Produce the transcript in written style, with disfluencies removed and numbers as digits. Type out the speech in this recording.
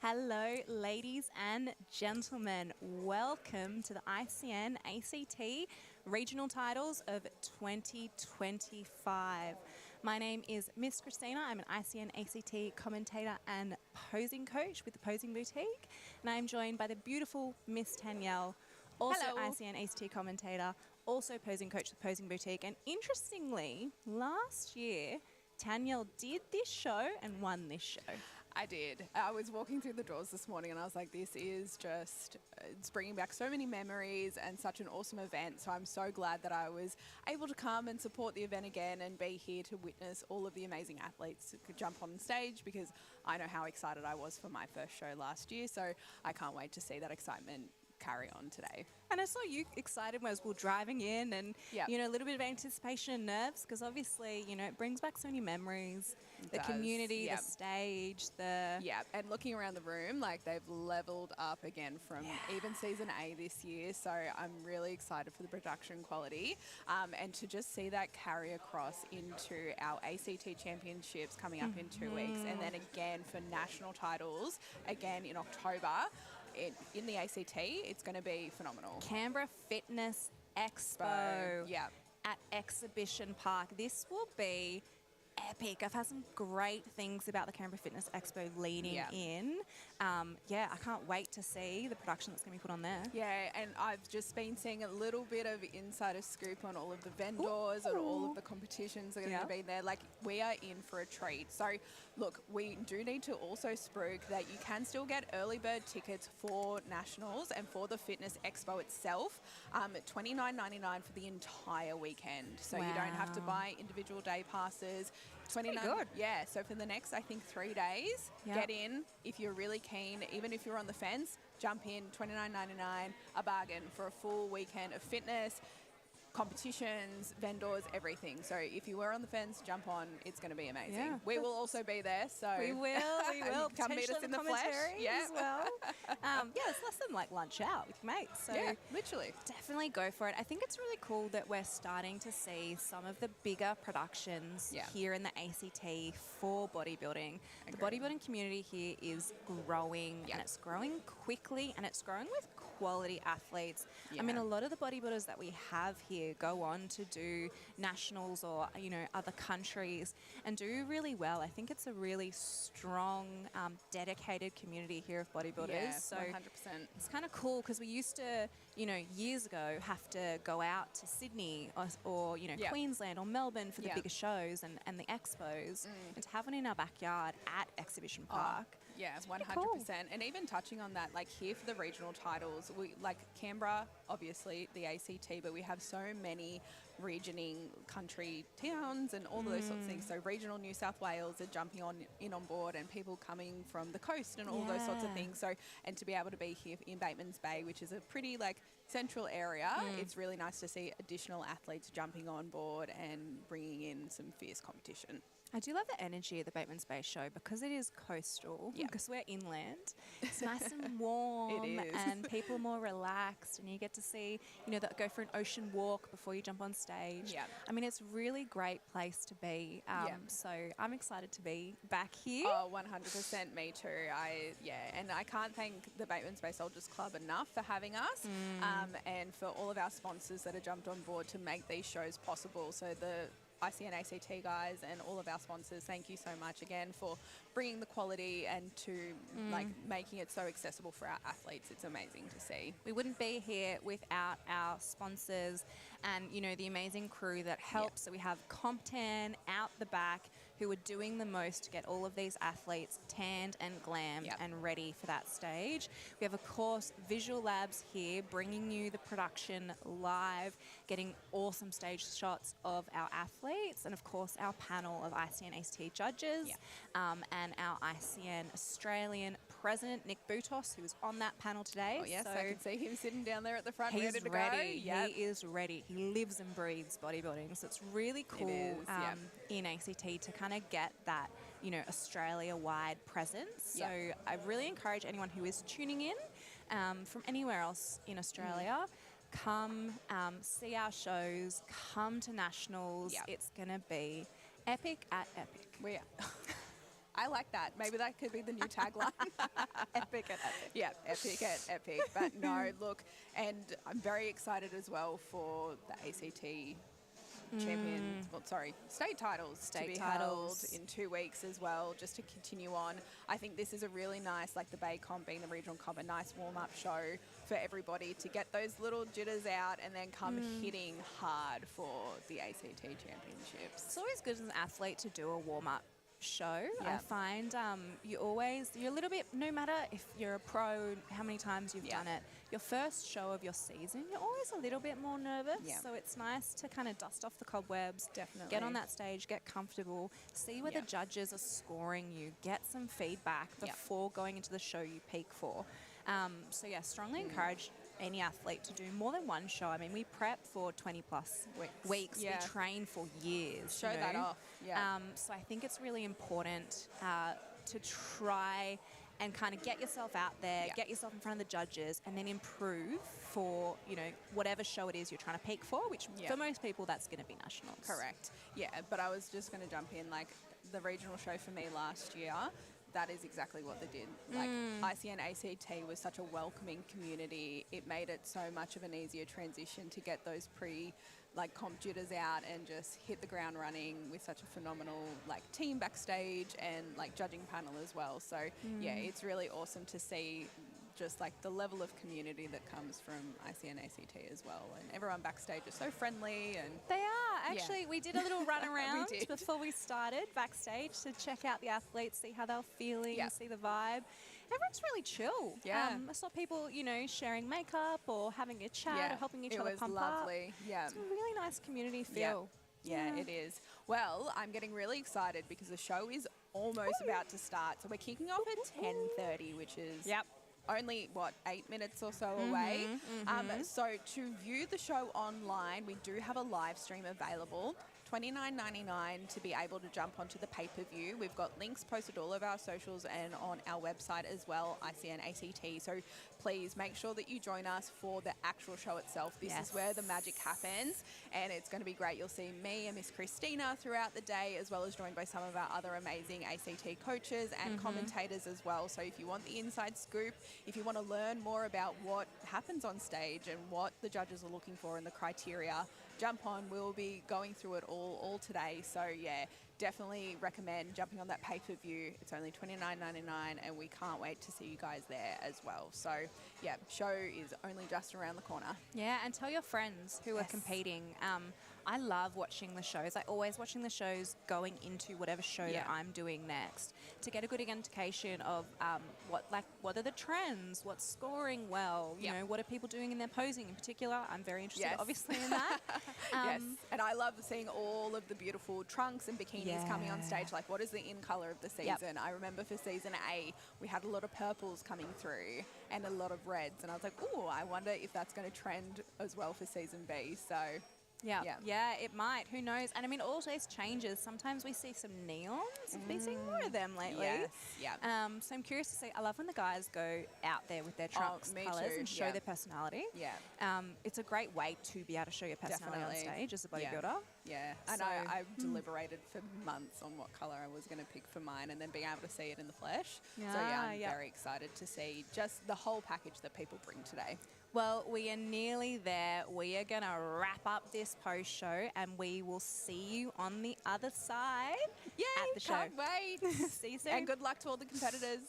Hello, ladies and gentlemen. Welcome to the ICN ACT Regional Titles of 2025. My name is Miss Christina. I'm an ICN ACT commentator and posing coach with the Posing Boutique. And I'm joined by the beautiful Miss Danielle, also Hello. ICN ACT commentator, also posing coach with the Posing Boutique. And interestingly, last year, Danielle did this show and won this show. I did. I was walking through the doors this morning and I was like, this is just, it's bringing back so many memories and such an awesome event. So I'm so glad that I was able to come and support the event again and be here to witness all of the amazing athletes who could jump on stage, because I know how excited I was for my first show last year. So I can't wait to see that excitement carry on today. And I saw you excited as we were driving in and, Yep. a little bit of anticipation and nerves because obviously, it brings back so many memories. The does, community, yep. the stage, the... Yeah, and looking around the room, like they've leveled up again from even season A this year. So I'm really excited for the production quality and to just see that carry across into our ACT championships coming up in 2 weeks. And then again for national titles, again in October in the ACT, it's going to be phenomenal. Canberra Fitness Expo Yeah. at Exhibition Park. This will be epic. I've had some great things about the Canberra Fitness Expo leading in. I can't wait to see the production that's going to be put on there. Yeah, and I've just been seeing a little bit of insider scoop on all of the vendors and all of the competitions that are going to be there. Like, we are in for a treat. So, look, we do need to also spruik that you can still get early bird tickets for Nationals and for the Fitness Expo itself at $29.99 for the entire weekend. So you don't have to buy individual day passes. Pretty good. Yeah, so for the next, I think, 3 days, get in. If you're really keen, even if you're on the fence, jump in, $29.99, a bargain for a full weekend of fitness, competitions, vendors, everything. So if you were on the fence, jump on. It's going to be amazing. Yeah. We will also be there. So We will. Come meet us in the flesh. As well. It's less than like lunch out with your mates. So yeah, literally. definitely go for it. I think it's really cool that we're starting to see some of the bigger productions here in the ACT for bodybuilding. The bodybuilding community here is growing and it's growing quickly and it's growing with quality athletes. I mean, a lot of the bodybuilders that we have here go on to do nationals or, other countries and do really well. I think it's a really strong, dedicated community here of bodybuilders. Yeah, so 100%. it's kind of cool because we used to, years ago, have to go out to Sydney or Queensland or Melbourne for the bigger shows and the expos, and to have one in our backyard at Exhibition Park. Yeah, 100%. Cool. And even touching on that, like here for the regional titles, we like Canberra, obviously the ACT, but we have so many regioning country towns and all of those sorts of things. So regional New South Wales are jumping on board, and people coming from the coast and all those sorts of things. So, and to be able to be here in Batemans Bay, which is a pretty like central area, it's really nice to see additional athletes jumping on board and bringing in some fierce competition. I do love the energy of the Batemans Bay show because it is coastal, because we're inland. It's nice and warm It is. and people are more relaxed and you get to see, go for an ocean walk before you jump on stage. Yeah. I mean, it's a really great place to be. So I'm excited to be back here. Oh, 100%, me too. And I can't thank the Batemans Bay Soldiers Club enough for having us and for all of our sponsors that have jumped on board to make these shows possible. So the ICN ACT guys and all of our sponsors, thank you so much again for bringing the quality and to making it so accessible for our athletes. It's amazing to see. We wouldn't be here without our sponsors and, the amazing crew that helps. So we have Comptan out the back who are doing the most to get all of these athletes tanned and glammed and ready for that stage. We have, of course, Visual Labs here bringing you the production live, getting awesome stage shots of our athletes. And of course our panel of ICN ACT judges and our ICN Australian president Nick Boutos, who is on that panel today. Oh yes, so I can see him sitting down there at the front, he's ready to ready. go. He is ready. He lives and breathes bodybuilding, so it's really cool in ACT to kind of get that Australia-wide presence. So I really encourage anyone who is tuning in from anywhere else in Australia. Come see our shows, come to nationals. It's going to be epic at epic. I like that. Maybe that could be the new tagline. Epic at epic. Yeah, epic at epic. But no, look, and I'm very excited as well for the ACT state titles to be held in 2 weeks as well, just to continue on. I think this is a really nice, like the Bay Comp being the regional comp, a nice warm-up show for everybody to get those little jitters out and then come hitting hard for the ACT Championships. It's always good as an athlete to do a warm-up show. I Yeah. find you're a little bit, no matter if you're a pro, how many times you've Yeah. done it, your first show of your season, you're always a little bit more nervous. Yeah. So it's nice to kind of dust off the cobwebs, Definitely. get on that stage, get comfortable, see where Yeah. the judges are scoring you, get some feedback Yeah. before going into the show you peak for. So yeah, strongly encourage any athlete to do more than one show. I mean, we prep for 20 plus weeks. Yeah. We train for years. Show you that know? off. Yeah. So I think it's really important to try and kind of get yourself out there, Yeah. get yourself in front of the judges, and then improve for, whatever show it is you're trying to peak for, which Yeah. for most people, that's going to be nationals. Correct. Yeah, but I was just going to jump in, like the regional show for me last year, that is exactly what they did. Like ICN ACT was such a welcoming community. It made it so much of an easier transition to get those comp jitters out and just hit the ground running with such a phenomenal team backstage and judging panel as well. So yeah, it's really awesome to see just the level of community that comes from ICN ACT as well, and everyone backstage is so friendly. And They are. Actually, we did a little run around did. before we started backstage to check out the athletes, see how they were feeling, Yeah. see the vibe. Everyone's really chill. Yeah. I saw people, sharing makeup or having a chat yeah, or helping each it other was pump lovely. Yeah. up. It's a really nice community feel. Yeah, it is. Well, I'm getting really excited because the show is almost about to start. So we're kicking off at 10:30, which is only 8 minutes or so away. So to view the show online, we do have a live stream available. $29.99 to be able to jump onto the pay-per-view. We've got links posted all of our socials and on our website as well, ICN ACT. So please make sure that you join us for the actual show itself. This is where the magic happens, and it's going to be great. You'll see me and Miss Christina throughout the day, as well as joined by some of our other amazing ACT coaches and commentators as well. So if you want the inside scoop, if you want to learn more about what happens on stage and what the judges are looking for and the criteria, jump on. We'll be going through it all today. So yeah, definitely recommend jumping on that pay-per-view. It's only $29.99 and we can't wait to see you guys there as well. So yeah, show is only just around the corner. Yeah, and tell your friends who are competing. I love watching the shows. I always watching the shows going into whatever show that I'm doing next to get a good indication of what are the trends, what's scoring well, you know, what are people doing in their posing in particular. I'm very interested, obviously, in that. Yes, and I love seeing all of the beautiful trunks and bikinis coming on stage. Like, what is the in colour of the season? I remember for season A, we had a lot of purples coming through and a lot of reds, and I was like, oh, I wonder if that's going to trend as well for season B. So. Yeah, it might. Who knows? And I mean, all these changes. Sometimes we see some neons. I've been seeing more of them lately. Yes, yeah. So I'm curious to see. I love when the guys go out there with their trunks, me colours, too, and show their personality. Yeah. It's a great way to be able to show your personality on stage as a bodybuilder. Yeah, and I deliberated for months on what colour I was going to pick for mine, and then being able to see it in the flesh. So yeah, I'm very excited to see just the whole package that people bring today. Well, we are nearly there. We are going to wrap up this post show and we will see you on the other side Yay, at the show. can't wait. See you soon. And good luck to all the competitors.